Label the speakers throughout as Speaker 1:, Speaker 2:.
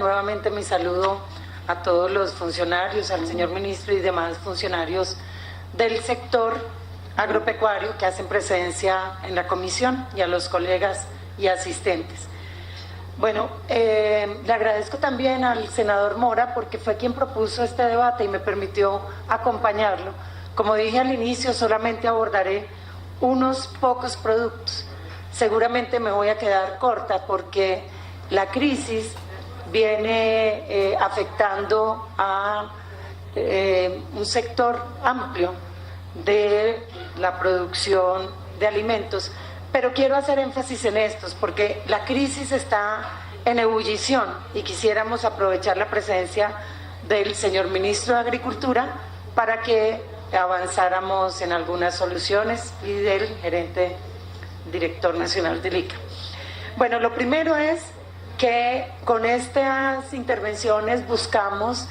Speaker 1: Nuevamente mi saludo a todos los funcionarios, al señor ministro y demás funcionarios del sector agropecuario que hacen presencia en la comisión y a los colegas y asistentes. Bueno, le agradezco también al senador Mora porque fue quien propuso este debate y me permitió acompañarlo. Como dije al inicio, solamente abordaré unos pocos productos. Seguramente me voy a quedar corta porque la crisis viene afectando a un sector amplio de la producción de alimentos, pero quiero hacer énfasis en estos porque la crisis está en ebullición y quisiéramos aprovechar la presencia del señor ministro de Agricultura para que avanzáramos en algunas soluciones y del gerente director nacional del ICA. Bueno, lo primero es que con estas intervenciones buscamos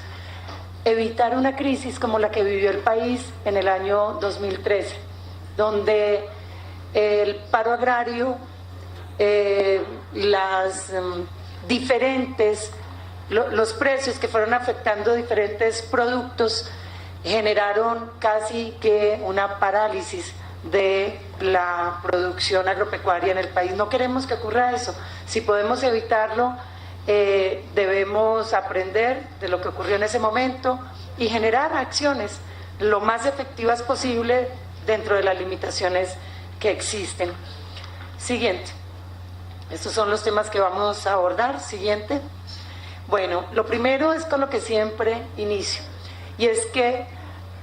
Speaker 1: evitar una crisis como la que vivió el país en el año 2013, donde el paro agrario, los precios que fueron afectando diferentes productos generaron casi que una parálisis de la producción agropecuaria en el país. No queremos que ocurra eso. Si podemos evitarlo, debemos aprender de lo que ocurrió en ese momento y generar acciones lo más efectivas posible dentro de las limitaciones que existen. Siguiente. Estos son los temas que vamos a abordar. Siguiente. Bueno, lo primero es con lo que siempre inicio, y es que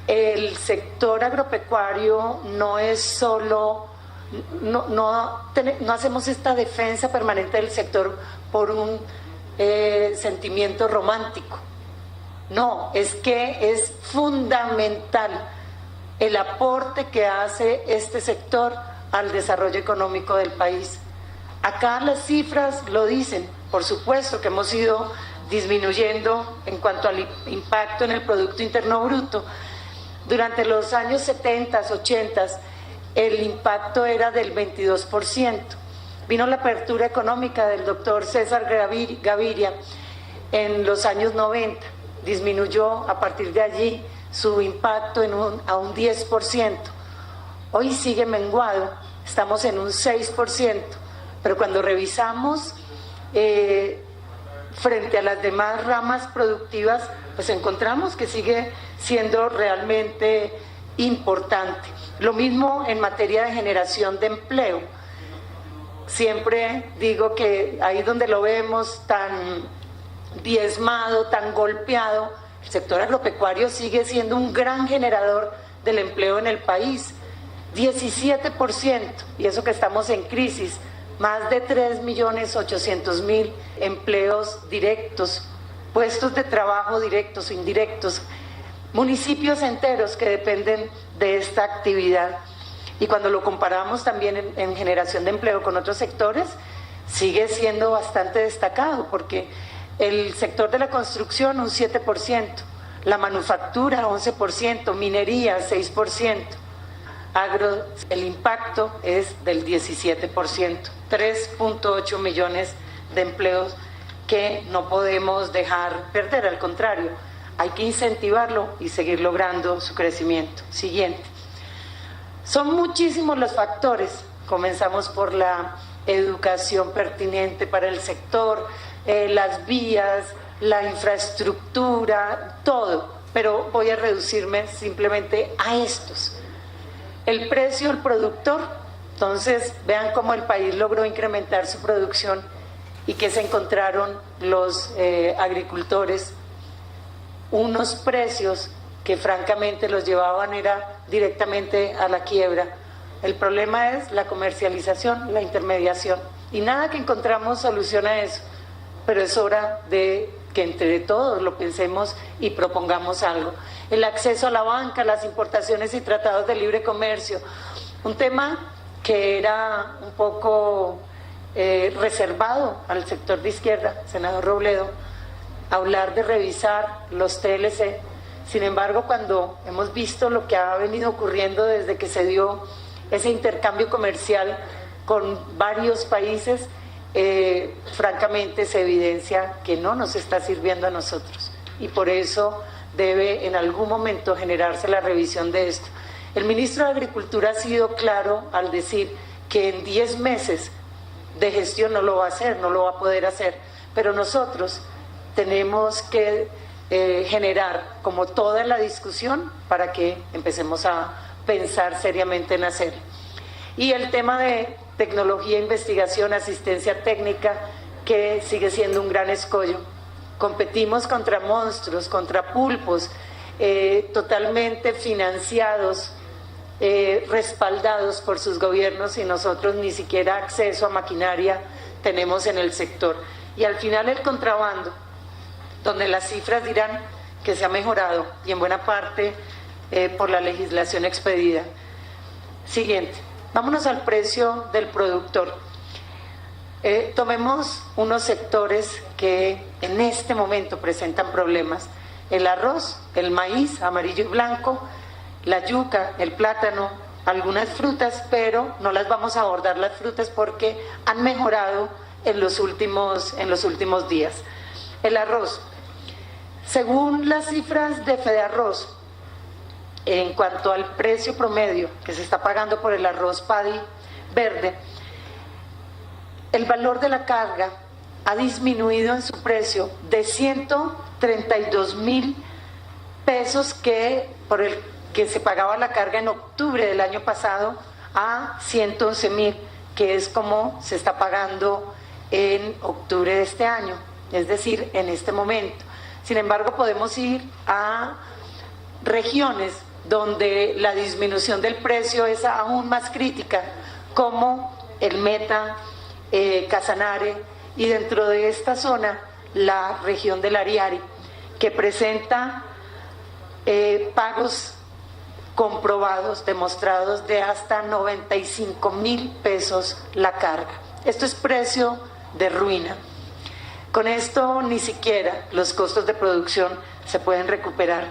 Speaker 1: el sector agropecuario no es solo, no hacemos esta defensa permanente del sector por un sentimiento romántico. No, es que es fundamental el aporte que hace este sector al desarrollo económico del país. Acá las cifras lo dicen, por supuesto que hemos ido disminuyendo en cuanto al impacto en el Producto Interno Bruto. Durante los años 70, 80, el impacto era del 22%. Vino la apertura económica del doctor César Gaviria en los años 90. Disminuyó a partir de allí su impacto a un 10%. Hoy sigue menguado, estamos en un 6%, pero cuando revisamos frente a las demás ramas productivas, pues encontramos que sigue siendo realmente importante. Lo mismo en materia de generación de empleo. Siempre digo que ahí donde lo vemos tan diezmado, tan golpeado, el sector agropecuario sigue siendo un gran generador del empleo en el país. 17%, y eso que estamos en crisis, más de 3.800.000 empleos directos, puestos de trabajo directos o indirectos, municipios enteros que dependen de esta actividad. Y cuando lo comparamos también en generación de empleo con otros sectores, sigue siendo bastante destacado, porque el sector de la construcción un 7%, la manufactura 11%, minería 6%, agro, el impacto es del 17%, 3.8 millones de empleos que no podemos dejar perder, al contrario, hay que incentivarlo y seguir logrando su crecimiento. Siguiente. Son muchísimos los factores, comenzamos por la educación pertinente para el sector, las vías, la infraestructura, todo, pero voy a reducirme simplemente a estos. El precio al productor, entonces vean cómo el país logró incrementar su producción y que se encontraron los agricultores unos precios que francamente los llevaban era directamente a la quiebra. El problema es la comercialización, la intermediación, y nada que encontramos solución a eso, pero es hora de que entre todos lo pensemos y propongamos algo. El acceso a la banca, las importaciones y tratados de libre comercio, un tema que era un poco reservado al sector de izquierda, senador Robledo, hablar de revisar los TLC. Sin embargo, cuando hemos visto lo que ha venido ocurriendo desde que se dio ese intercambio comercial con varios países, francamente se evidencia que no nos está sirviendo a nosotros, y por eso debe en algún momento generarse la revisión de esto. El ministro de Agricultura ha sido claro al decir que en 10 meses de gestión no lo va a hacer, no lo va a poder hacer, pero nosotros tenemos que generar como toda la discusión para que empecemos a pensar seriamente en hacerlo. Y el tema de tecnología, investigación, asistencia técnica, que sigue siendo un gran escollo. Competimos contra monstruos, contra pulpos, totalmente financiados, respaldados por sus gobiernos, y nosotros ni siquiera acceso a maquinaria tenemos en el sector. Y al final el contrabando, donde las cifras dirán que se ha mejorado, y en buena parte por la legislación expedida. Siguiente, vámonos al precio del productor. Tomemos unos sectores que en este momento presentan problemas: el arroz, el maíz amarillo y blanco, la yuca, el plátano, algunas frutas, pero no las vamos a abordar las frutas porque han mejorado en los últimos días. El arroz, según las cifras de Fedearroz, en cuanto al precio promedio que se está pagando por el arroz Paddy verde, el valor de la carga ha disminuido en su precio de 132.000 pesos por el que se pagaba la carga en octubre del año pasado a 111.000, que es como se está pagando en octubre de este año, es decir, en este momento. Sin embargo, podemos ir a regiones donde la disminución del precio es aún más crítica, como el Meta, Casanare, y dentro de esta zona la región del Ariari, que presenta pagos comprobados, demostrados, de hasta 95.000 pesos la carga. Esto es precio de ruina. Con esto ni siquiera los costos de producción se pueden recuperar.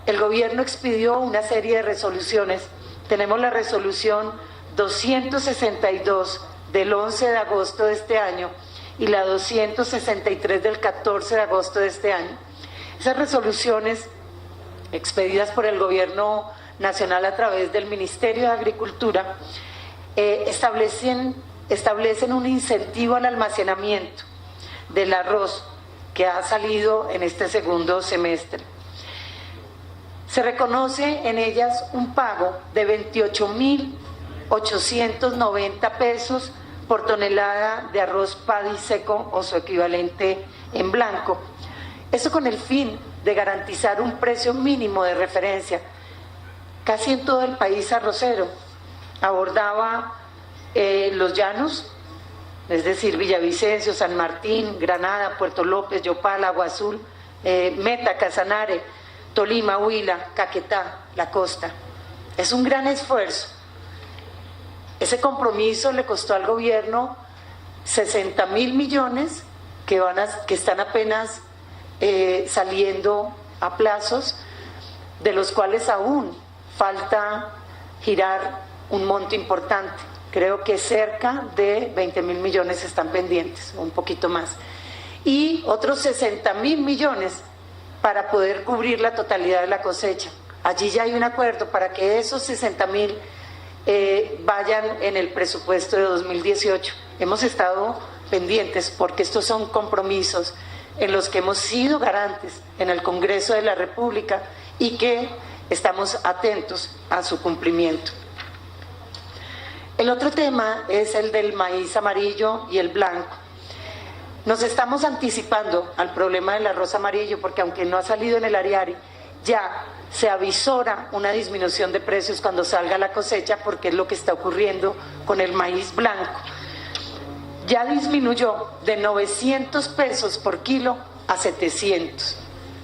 Speaker 1: El gobierno expidió una serie de resoluciones. Tenemos la resolución 262 del 11 de agosto de este año y la 263 del 14 de agosto de este año. Esas resoluciones, expedidas por el gobierno nacional a través del Ministerio de Agricultura, establecen un incentivo al almacenamiento del arroz que ha salido en este segundo semestre. Se reconoce en ellas un pago de 28.890 pesos por tonelada de arroz Paddy seco o su equivalente en blanco. Eso con el fin de garantizar un precio mínimo de referencia. Casi en todo el país arrocero abordaba los llanos, es decir, Villavicencio, San Martín, Granada, Puerto López, Yopal, Agua Azul, Meta, Casanare, Tolima, Huila, Caquetá, la costa. Es un gran esfuerzo. Ese compromiso le costó al gobierno 60.000 millones que están apenas saliendo a plazos, de los cuales aún falta girar un monto importante. Creo que cerca de 20.000 millones están pendientes, un poquito más. Y otros 60.000 millones para poder cubrir la totalidad de la cosecha. Allí ya hay un acuerdo para que esos 60.000 vayan en el presupuesto de 2018. Hemos estado pendientes porque estos son compromisos en los que hemos sido garantes en el Congreso de la República y que estamos atentos a su cumplimiento. El otro tema es el del maíz amarillo y el blanco. Nos estamos anticipando al problema del arroz amarillo porque, aunque no ha salido en el Ariari, ya se avisora una disminución de precios cuando salga la cosecha, porque es lo que está ocurriendo con el maíz blanco. Ya disminuyó de 900 pesos por kilo a 700,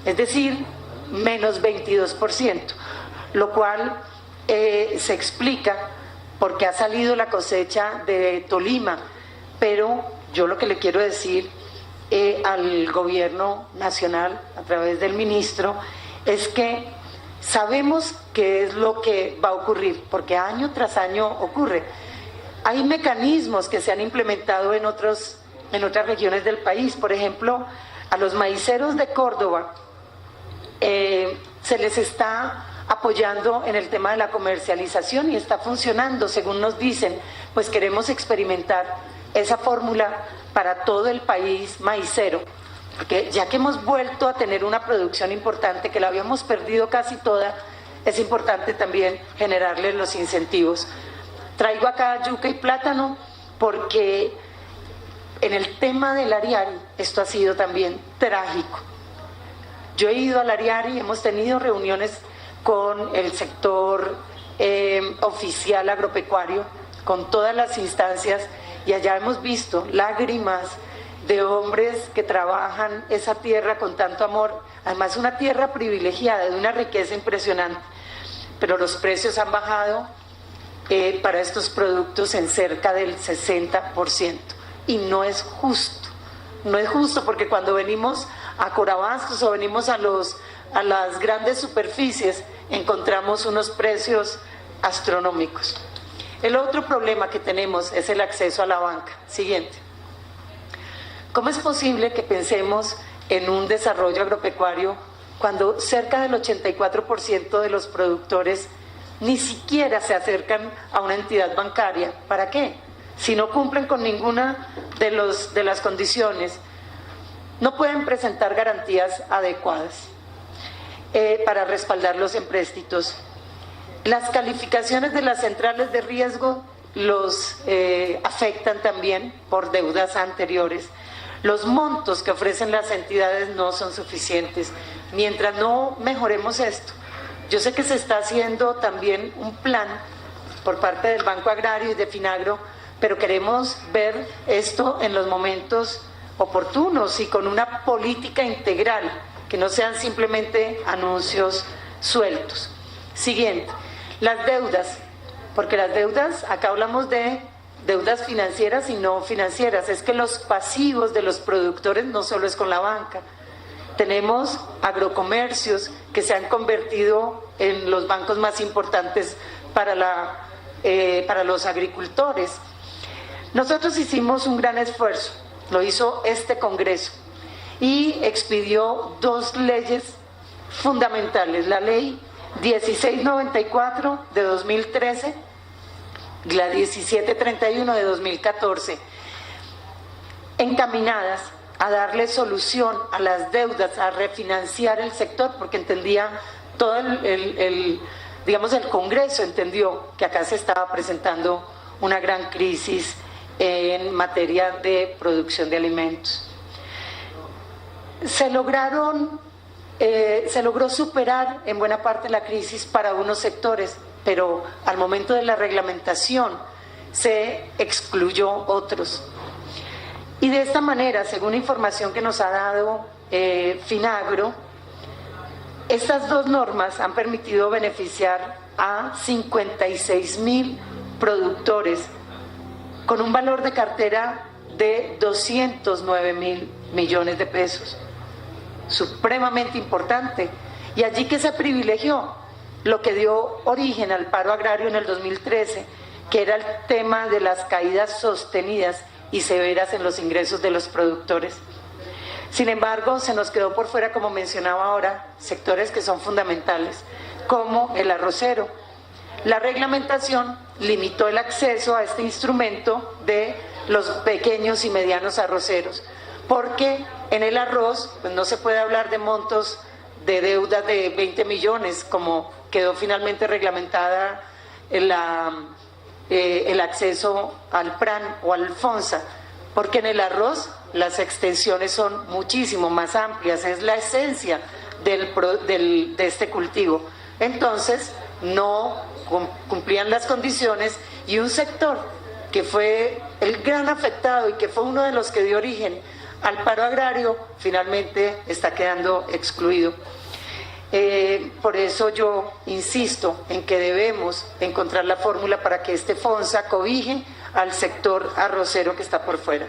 Speaker 1: es decir, menos 22%, lo cual se explica porque ha salido la cosecha de Tolima, pero yo lo que le quiero decir al gobierno nacional a través del ministro es que sabemos qué es lo que va a ocurrir, porque año tras año ocurre. Hay mecanismos que se han implementado en otras regiones del país. Por ejemplo, a los maiceros de Córdoba se les está apoyando en el tema de la comercialización y está funcionando, según nos dicen. Pues queremos experimentar esa fórmula para todo el país maicero, porque ya que hemos vuelto a tener una producción importante, que la habíamos perdido casi toda, es importante también generarles los incentivos. Traigo acá yuca y plátano porque en el tema del Ariari esto ha sido también trágico. Yo he ido al Ariari, hemos tenido reuniones con el sector oficial agropecuario, con todas las instancias, y allá hemos visto lágrimas de hombres que trabajan esa tierra con tanto amor, además una tierra privilegiada, de una riqueza impresionante, pero los precios han bajado para estos productos en cerca del 60%, y no es justo, porque cuando venimos a Corabastos o venimos a las grandes superficies encontramos unos precios astronómicos. El otro problema que tenemos es el acceso a la banca. Siguiente. ¿Cómo es posible que pensemos en un desarrollo agropecuario cuando cerca del 84% de los productores ni siquiera se acercan a una entidad bancaria? ¿Para qué? Si no cumplen con ninguna de las condiciones, no pueden presentar garantías adecuadas para respaldarlos en empréstitos. Las calificaciones de las centrales de riesgo los afectan también por deudas anteriores. Los montos que ofrecen las entidades no son suficientes. Mientras no mejoremos esto, yo sé que se está haciendo también un plan por parte del Banco Agrario y de Finagro, pero queremos ver esto en los momentos oportunos y con una política integral, que no sean simplemente anuncios sueltos. Siguiente, las deudas, porque las deudas, acá hablamos de deudas financieras y no financieras, es que los pasivos de los productores no solo es con la banca, tenemos agrocomercios que se han convertido en los bancos más importantes para los agricultores. Nosotros hicimos un gran esfuerzo, lo hizo este Congreso, y expidió dos leyes fundamentales, la ley 1694 de 2013 y la 1731 de 2014, encaminadas a darle solución a las deudas, a refinanciar el sector, porque entendía todo el Congreso entendió que acá se estaba presentando una gran crisis en materia de producción de alimentos. Se logró superar en buena parte la crisis para unos sectores, pero al momento de la reglamentación se excluyó otros. Y de esta manera, según información que nos ha dado Finagro, estas dos normas han permitido beneficiar a 56,000 productores con un valor de cartera de 209,000 millones de pesos. Supremamente importante. Y allí que se privilegió lo que dio origen al paro agrario en el 2013, que era el tema de las caídas sostenidas y severas en los ingresos de los productores. Sin embargo, se nos quedó por fuera, como mencionaba ahora, sectores que son fundamentales, como el arrocero. La reglamentación limitó el acceso a este instrumento de los pequeños y medianos arroceros, porque en el arroz pues no se puede hablar de montos de deuda de 20 millones, como quedó finalmente reglamentada el acceso al PRAN o al FONSA, porque en el arroz las extensiones son muchísimo más amplias, es la esencia de este cultivo. Entonces no cumplían las condiciones, y un sector que fue el gran afectado y que fue uno de los que dio origen al paro agrario, finalmente está quedando excluido. Por eso yo insisto en que debemos encontrar la fórmula para que este FONSA cobije al sector arrocero que está por fuera.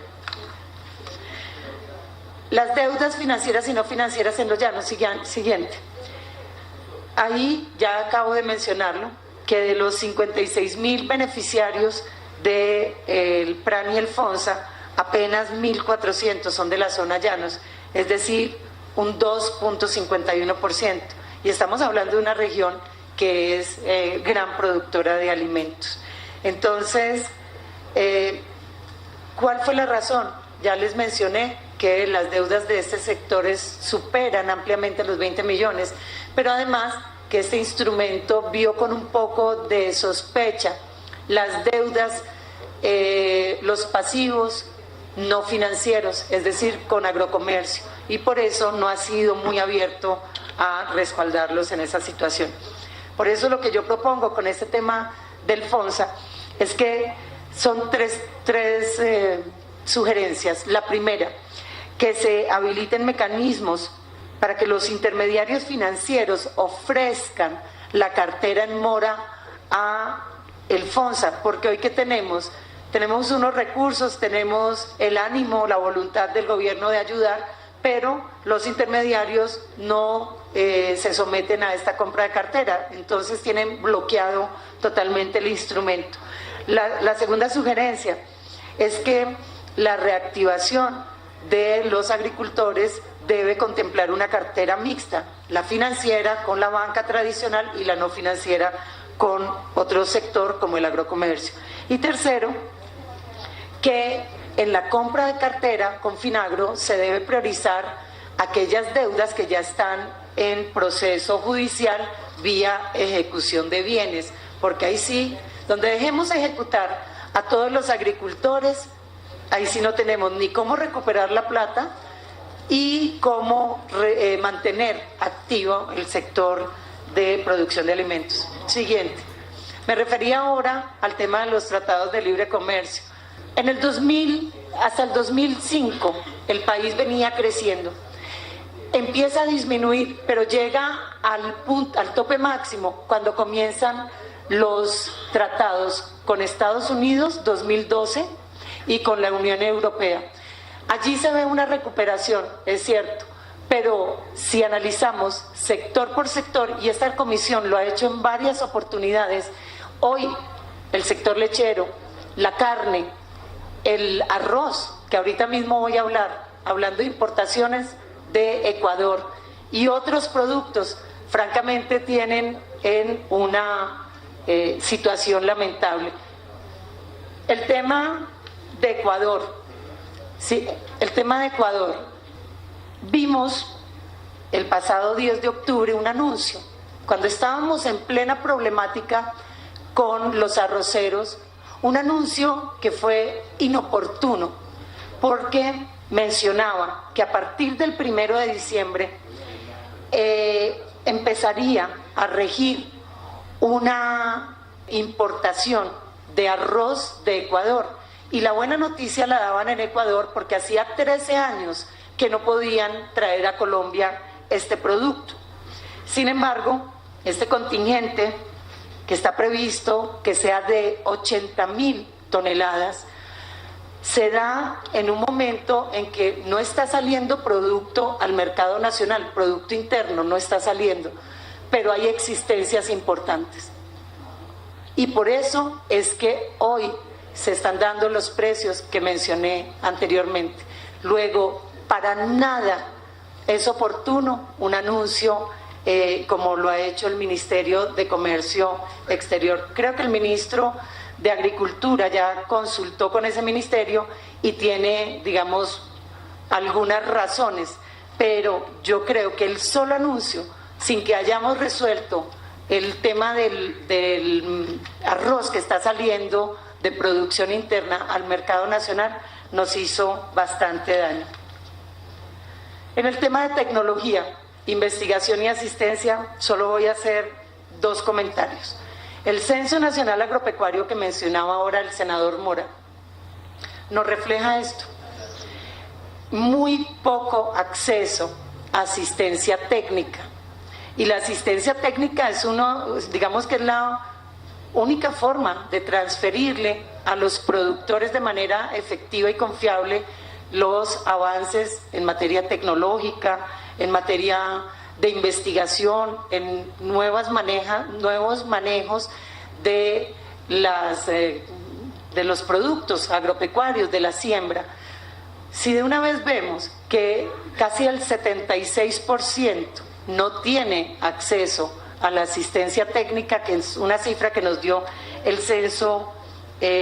Speaker 1: Las deudas financieras y no financieras en los llanos. Siguiente. Ahí ya acabo de mencionarlo, que de los 56,000 beneficiarios del PRAN y el FONSA, apenas 1.400 son de la zona llanos, es decir, un 2.51%. Y estamos hablando de una región que es gran productora de alimentos. Entonces, ¿cuál fue la razón? Ya les mencioné que las deudas de este sector superan ampliamente los 20 millones, pero además que este instrumento vio con un poco de sospecha las deudas, los pasivos no financieros, es decir, con agrocomercio, y por eso no ha sido muy abierto a respaldarlos en esa situación. Por eso lo que yo propongo con este tema del FONSA es que son tres sugerencias. La primera, que se habiliten mecanismos para que los intermediarios financieros ofrezcan la cartera en mora a el FONSA, porque hoy que tenemos unos recursos, tenemos el ánimo, la voluntad del gobierno de ayudar, pero los intermediarios no se someten a esta compra de cartera, entonces tienen bloqueado totalmente el instrumento. La segunda sugerencia es que la reactivación de los agricultores debe contemplar una cartera mixta, la financiera con la banca tradicional y la no financiera con otro sector como el agrocomercio. Y tercero, que en la compra de cartera con Finagro se debe priorizar aquellas deudas que ya están en proceso judicial vía ejecución de bienes, porque ahí sí, donde dejemos ejecutar a todos los agricultores, ahí sí no tenemos ni cómo recuperar la plata y cómo mantener activo el sector de producción de alimentos. Siguiente. Me refería ahora al tema de los tratados de libre comercio. En el 2000, hasta el 2005, el país venía creciendo. Empieza a disminuir, pero llega al tope máximo cuando comienzan los tratados con Estados Unidos, 2012, y con la Unión Europea. Allí se ve una recuperación, es cierto, pero si analizamos sector por sector, y esta comisión lo ha hecho en varias oportunidades, hoy el sector lechero, la carne, el arroz, que ahorita mismo voy a hablar, hablando de importaciones de Ecuador, y otros productos, francamente tienen en una situación lamentable. El tema de Ecuador, sí, el tema de Ecuador, vimos el pasado 10 de octubre un anuncio, cuando estábamos en plena problemática con los arroceros, un anuncio que fue inoportuno, porque mencionaba que a partir del 1 de diciembre empezaría a regir una importación de arroz de Ecuador, y la buena noticia la daban en Ecuador porque hacía 13 años que no podían traer a Colombia este producto. Sin embargo, este contingente que está previsto que sea de 80.000 toneladas, se da en un momento en que no está saliendo producto al mercado nacional, producto interno no está saliendo, pero hay existencias importantes. Y por eso es que hoy se están dando los precios que mencioné anteriormente. Luego, para nada es oportuno un anuncio como lo ha hecho el Ministerio de Comercio Exterior. Creo que el ministro de Agricultura ya consultó con ese ministerio y tiene, digamos, algunas razones, pero yo creo que el solo anuncio, sin que hayamos resuelto el tema del arroz que está saliendo de producción interna al mercado nacional, nos hizo bastante daño. En el tema de tecnología, investigación y asistencia, solo voy a hacer 2 comentarios. El Censo Nacional Agropecuario que mencionaba ahora el senador Mora nos refleja esto: muy poco acceso a asistencia técnica, y la asistencia técnica es digamos que es la única forma de transferirle a los productores de manera efectiva y confiable los avances en materia tecnológica, en materia de investigación, en nuevos manejos de las de los productos agropecuarios, de la siembra. Si de una vez vemos que casi el 76% no tiene acceso a la asistencia técnica, que es una cifra que nos dio el Censo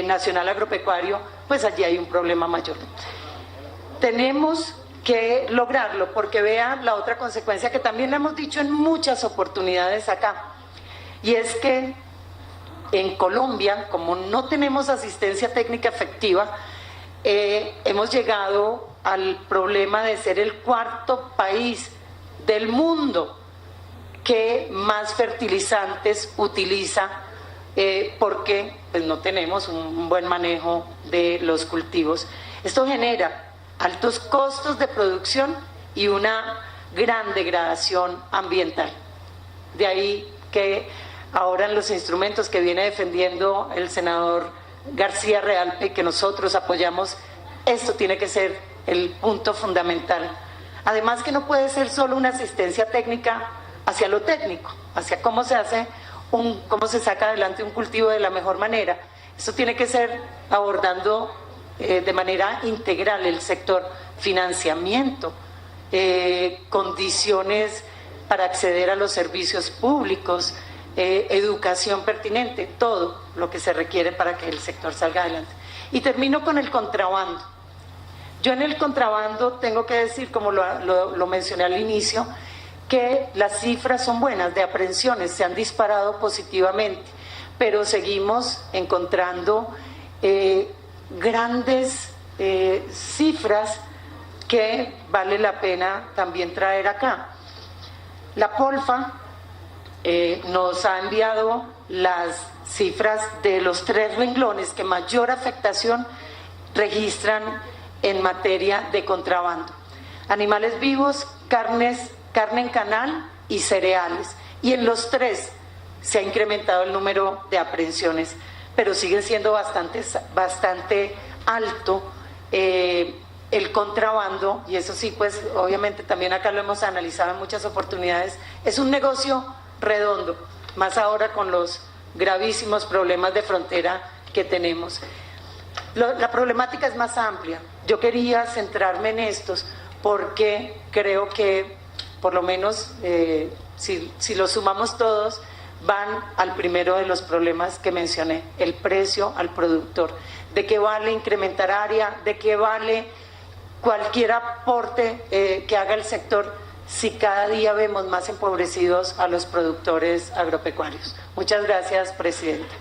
Speaker 1: Nacional Agropecuario, pues allí hay un problema mayor. Tenemos que lograrlo, porque vean la otra consecuencia que también le hemos dicho en muchas oportunidades acá, y es que en Colombia, como no tenemos asistencia técnica efectiva, hemos llegado al problema de ser el cuarto país del mundo que más fertilizantes utiliza, porque pues, no tenemos un buen manejo de los cultivos. Esto genera altos costos de producción y una gran degradación ambiental. De ahí que ahora en los instrumentos que viene defendiendo el senador García Realpe, que nosotros apoyamos, esto tiene que ser el punto fundamental. Además que no puede ser solo una asistencia técnica hacia lo técnico, hacia cómo se hace cómo se saca adelante un cultivo de la mejor manera. Esto tiene que ser abordando de manera integral el sector financiamiento, condiciones para acceder a los servicios públicos, educación pertinente, todo lo que se requiere para que el sector salga adelante. Y termino con el contrabando. Yo en el contrabando tengo que decir, como lo mencioné al inicio, que las cifras son buenas de aprehensiones, se han disparado positivamente, pero seguimos encontrando grandes cifras que vale la pena también traer acá. La Polfa nos ha enviado las cifras de los 3 renglones que mayor afectación registran en materia de contrabando: animales vivos, carne en canal y cereales. Y en los 3 se ha incrementado el número de aprehensiones, pero siguen siendo bastante alto el contrabando, y eso sí, pues obviamente también acá lo hemos analizado en muchas oportunidades. Es un negocio redondo, más ahora con los gravísimos problemas de frontera que tenemos. La problemática es más amplia. Yo quería centrarme en estos porque creo que por lo menos si lo sumamos todos, van al primero de los problemas que mencioné: el precio al productor. ¿De qué vale incrementar área? ¿De qué vale cualquier aporte que haga el sector si cada día vemos más empobrecidos a los productores agropecuarios? Muchas gracias, presidenta.